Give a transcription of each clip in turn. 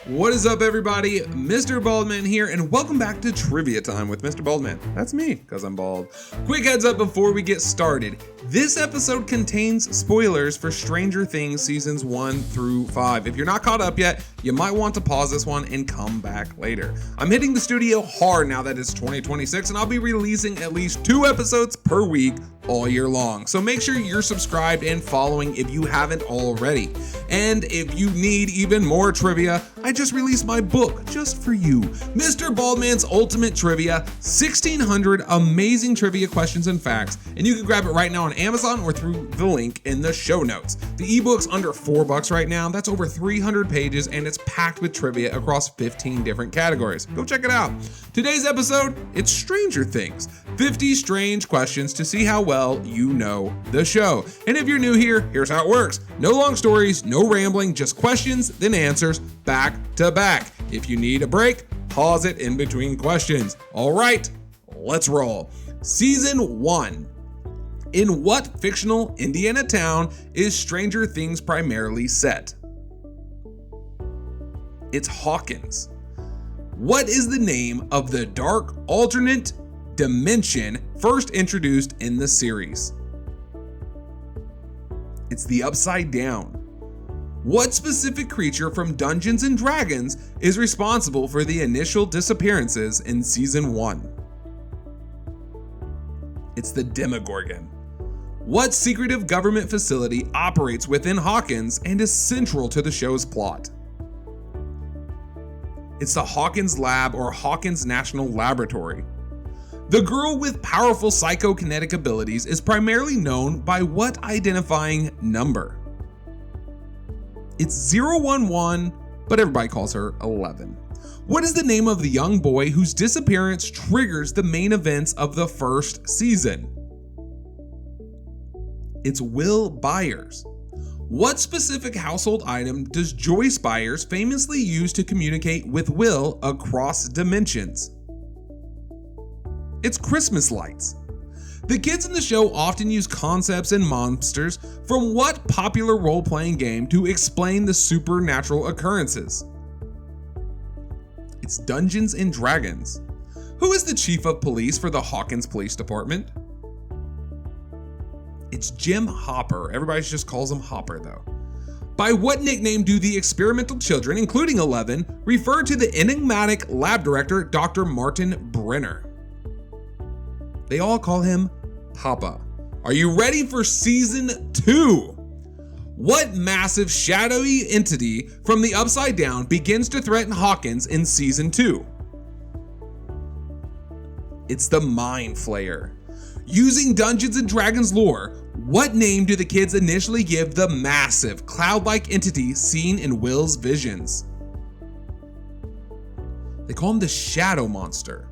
What is up, everybody? Mr. Baldman here, and welcome back to Trivia Time with Mr. Baldman. That's me, because I'm bald. Quick heads up before we get started. This episode contains spoilers for Stranger Things seasons 1 through 5. If you're not caught up yet, you might want to pause this one and come back later. I'm hitting the studio hard now that it's 2026, and I'll be releasing at least 2 episodes per week all year long. So make sure you're subscribed and following if you haven't already. And if you need even more trivia, I just released my book just for you, Mr. Baldman's Ultimate Trivia, 1600 amazing trivia questions and facts, and you can grab it right now on Amazon or through the link in the show notes. The ebook's under $4 right now. That's over 300 pages, and it's packed with trivia across 15 different categories. Go check it out. Today's episode, it's Stranger Things, 50 strange questions to see how well you know the show. And if you're new here, here's how it works. No long stories, no rambling, just questions, then answers, back to back. If you need a break, pause it in between questions. All right, let's roll. Season 1. In what fictional Indiana town is Stranger Things primarily set? It's Hawkins. What is the name of the dark alternate dimension first introduced in the series? It's the Upside Down. What specific creature from Dungeons and Dragons is responsible for the initial disappearances in season 1? It's the Demogorgon. What secretive government facility operates within Hawkins and is central to the show's plot? It's the Hawkins Lab or Hawkins National Laboratory. The girl with powerful psychokinetic abilities is primarily known by what identifying number? It's 011, but everybody calls her 11. What is the name of the young boy whose disappearance triggers the main events of the first season? It's Will Byers. What specific household item does Joyce Byers famously use to communicate with Will across dimensions? It's Christmas lights. The kids in the show often use concepts and monsters from what popular role-playing game to explain the supernatural occurrences? It's Dungeons and Dragons. Who is the chief of police for the Hawkins Police Department? It's Jim Hopper. Everybody just calls him Hopper though. By what nickname do the experimental children, including 11, refer to the enigmatic lab director, Dr. Martin Brenner? They all call him Papa. Are you ready for season 2? What massive shadowy entity from the Upside Down begins to threaten Hawkins in season 2? It's the Mind Flayer. Using Dungeons and Dragons lore, what name do the kids initially give the massive cloud-like entity seen in Will's visions? They call him the Shadow Monster.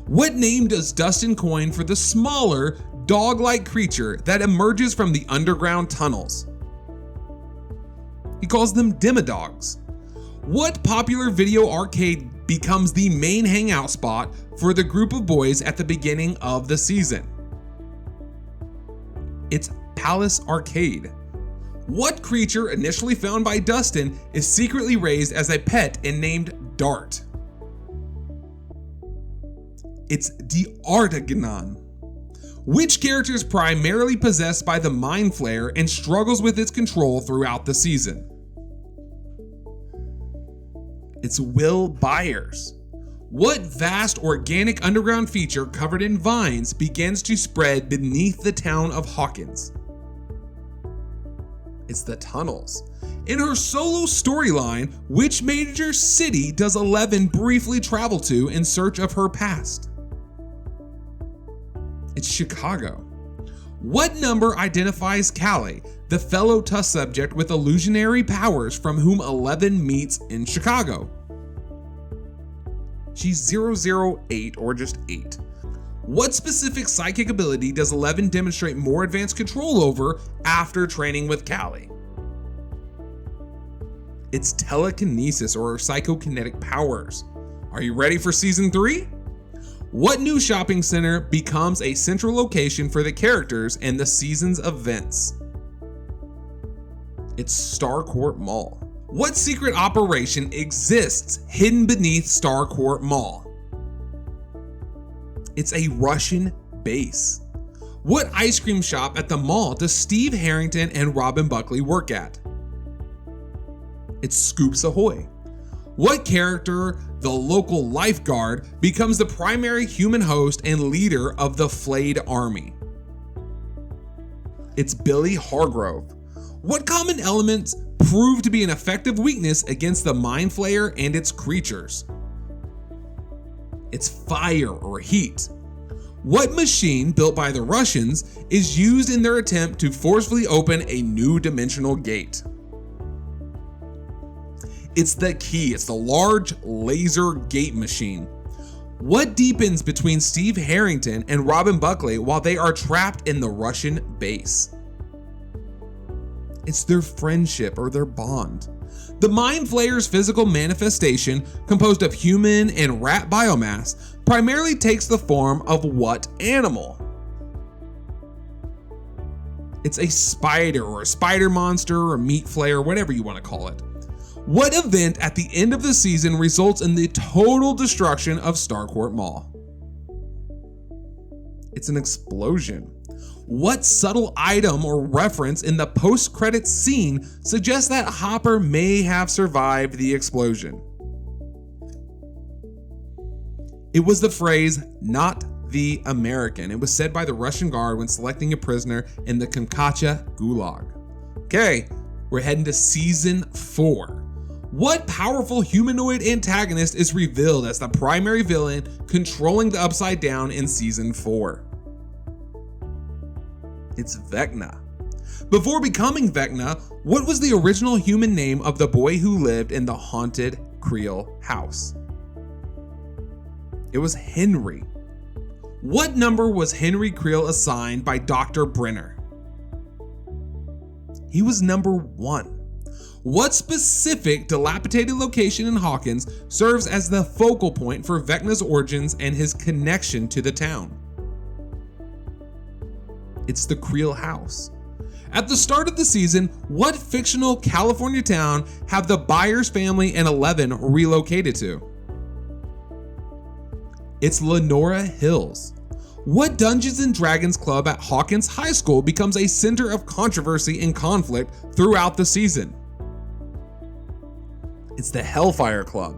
What name does Dustin coin for the smaller, dog-like creature that emerges from the underground tunnels? He calls them Demodogs. What popular video arcade becomes the main hangout spot for the group of boys at the beginning of the season? It's Palace Arcade. What creature initially found by Dustin is secretly raised as a pet and named Dart? It's the Artiganon. Which character is primarily possessed by the Mind Flayer and struggles with its control throughout the season? It's Will Byers. What vast organic underground feature covered in vines begins to spread beneath the town of Hawkins? It's the tunnels. In her solo storyline, which major city does 11 briefly travel to in search of her past? It's Chicago. What number identifies Callie, the fellow test subject with illusionary powers from whom 11 meets in Chicago? She's 008 or just 8. What specific psychic ability does 11 demonstrate more advanced control over after training with Callie? It's telekinesis or psychokinetic powers. Are you ready for season 3? What new shopping center becomes a central location for the characters and the season's events? It's Starcourt Mall. What secret operation exists hidden beneath Starcourt Mall? It's a Russian base. What ice cream shop at the mall does Steve Harrington and Robin Buckley work at? It's Scoops Ahoy. What character, the local lifeguard, becomes the primary human host and leader of the Flayed Army? It's Billy Hargrove. What common elements prove to be an effective weakness against the Mind Flayer and its creatures? It's fire or heat. What machine built by the Russians is used in their attempt to forcefully open a new dimensional gate? It's the key. It's the large laser gate machine. What deepens between Steve Harrington and Robin Buckley while they are trapped in the Russian base? It's their friendship or their bond. The Mind Flayer's physical manifestation, composed of human and rat biomass, primarily takes the form of what animal? It's a spider or a spider monster or a meat flayer, whatever you want to call it. What event at the end of the season results in the total destruction of Starcourt Mall? It's an explosion. What subtle item or reference in the post-credits scene suggests that Hopper may have survived the explosion? It was the phrase, "not the American." It was said by the Russian guard when selecting a prisoner in the Kamchatka Gulag. Okay, we're heading to season 4. What powerful humanoid antagonist is revealed as the primary villain controlling the Upside Down in season 4? It's Vecna. Before becoming Vecna, what was the original human name of the boy who lived in the haunted Creel house? It was Henry. What number was Henry Creel assigned by Dr. Brenner? He was number 1. What specific dilapidated location in Hawkins serves as the focal point for Vecna's origins and his connection to the town? It's the Creel house. At the start of the season, what fictional California town have the Byers family and Eleven relocated to? It's Lenora Hills. What Dungeons and Dragons club at Hawkins High School becomes a center of controversy and conflict throughout the season? It's the Hellfire Club.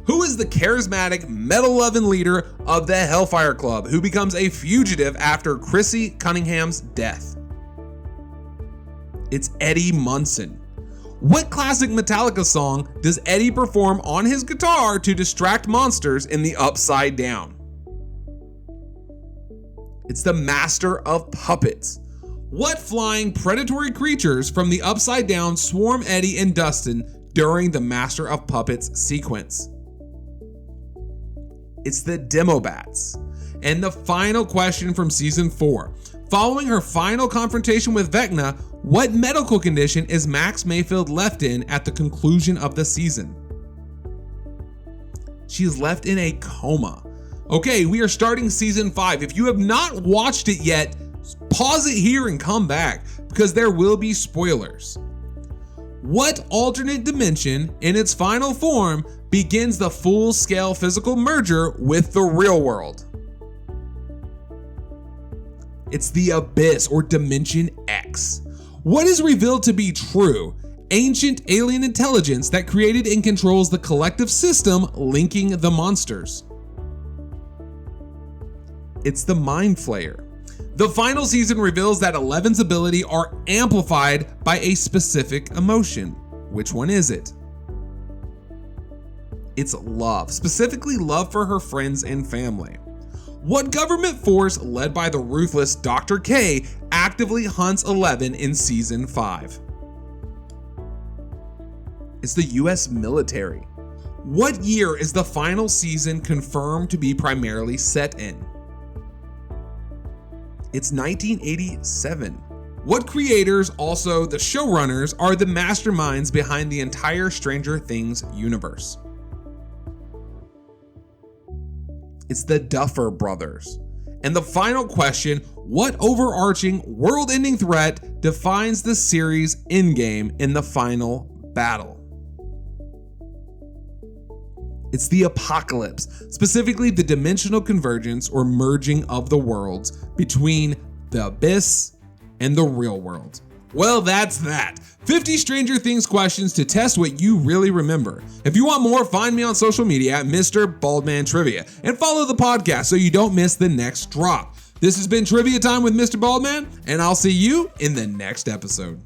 Who is the charismatic, metal-loving leader of the Hellfire Club who becomes a fugitive after Chrissy Cunningham's death? It's Eddie Munson. What classic Metallica song does Eddie perform on his guitar to distract monsters in the Upside Down? It's the Master of Puppets. What flying predatory creatures from the Upside Down swarm Eddie and Dustin during the Master of Puppets sequence? It's the Demobats. And the final question from season 4. Following her final confrontation with Vecna, what medical condition is Max Mayfield left in at the conclusion of the season? She is left in a coma. Okay, we are starting season 5. If you have not watched it yet, pause it here and come back because there will be spoilers. What alternate dimension in its final form begins the full-scale physical merger with the real world? It's the Abyss or Dimension X. What is revealed to be true? Ancient alien intelligence that created and controls the collective system linking the monsters. It's the Mind Flayer. The final season reveals that Eleven's ability are amplified by a specific emotion. Which one is it? It's love, specifically love for her friends and family. What government force led by the ruthless Dr. K actively hunts Eleven in season 5? It's the US military. What year is the final season confirmed to be primarily set in? It's 1987. What creators, also the showrunners, are the masterminds behind the entire Stranger Things universe? It's the Duffer Brothers. And the final question, what overarching world-ending threat defines the series' endgame in the final battle? It's the apocalypse, specifically the dimensional convergence or merging of the worlds between the abyss and the real world. Well, that's that. 50 Stranger Things questions to test what you really remember. If you want more, find me on social media at Mr. Baldman Trivia and follow the podcast so you don't miss the next drop. This has been Trivia Time with Mr. Baldman, and I'll see you in the next episode.